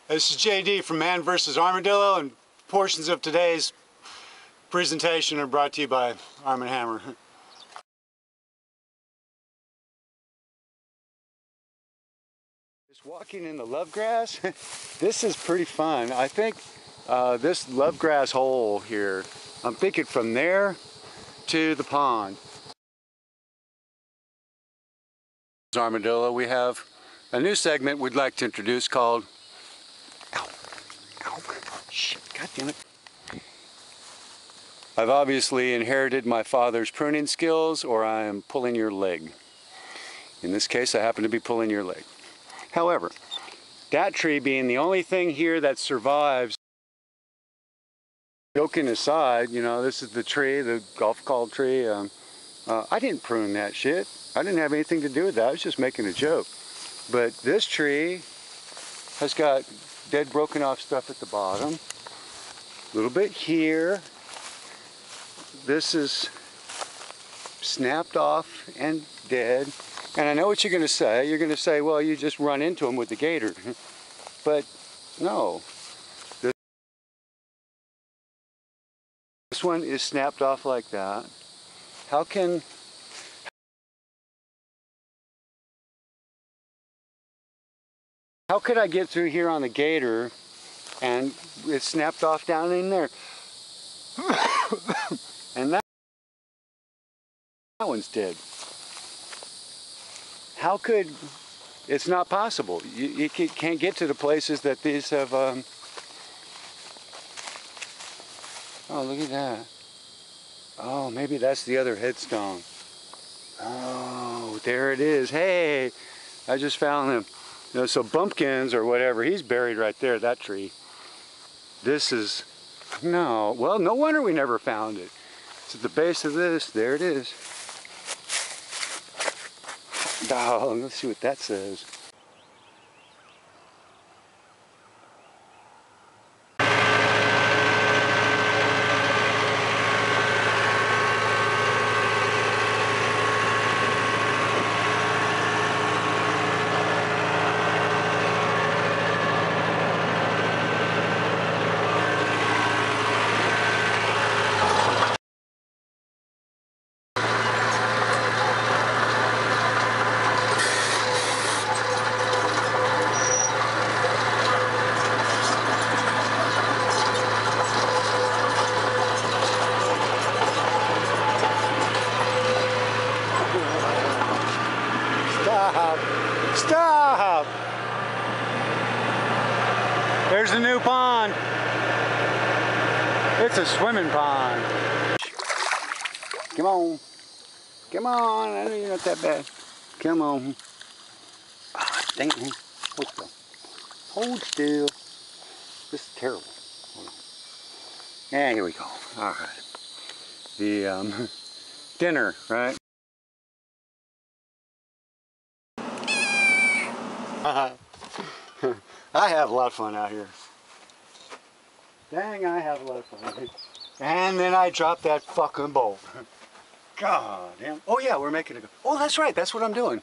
This is JD from Man vs. Armadillo, and portions of today's presentation are brought to you by Arm & Hammer. Just walking in the love grass, this is pretty fun. I think this love grass hole here, I'm thinking from there to the pond. Armadillo, we have a new segment we'd like to introduce called Shit, God damn it. I've obviously inherited my father's pruning skills, or I am pulling your leg. In this case, I happen to be pulling your leg. However, that tree being the only thing here that survives, joking aside, you know, this is the tree, the golf call tree. I didn't prune that shit. I didn't have anything to do with that. I was just making a joke. But this tree has got dead, broken off stuff at the bottom. A little bit here. This is snapped off and dead. And I know what you're going to say. You're going to say, well, you just run into them with the gator. But no. This one is snapped off like that. How could I get through here on the gator and it's snapped off down in there? And that one's dead. How could, it's not possible. You can't get to the places that these have, oh, look at that. Oh, maybe that's the other headstone. Oh, there it is. Hey, I just found him. You know, so Bumpkins or whatever, he's buried right there, that tree. This is, no, well, no wonder we never found it. It's at the base of this, there it is. Oh, let's see what that says. Stop! There's the new pond. It's a swimming pond. Come on. Come on. I know you're not that bad. Come on. Ah, dang it. Hold still. Hold still. This is terrible. Hold on. Yeah, here we go. All right. The dinner, right? I have a lot of fun out here. Dang, I have a lot of fun. And then I dropped that fucking bolt. God damn. Oh yeah, we're making it go. Oh, that's right. That's what I'm doing.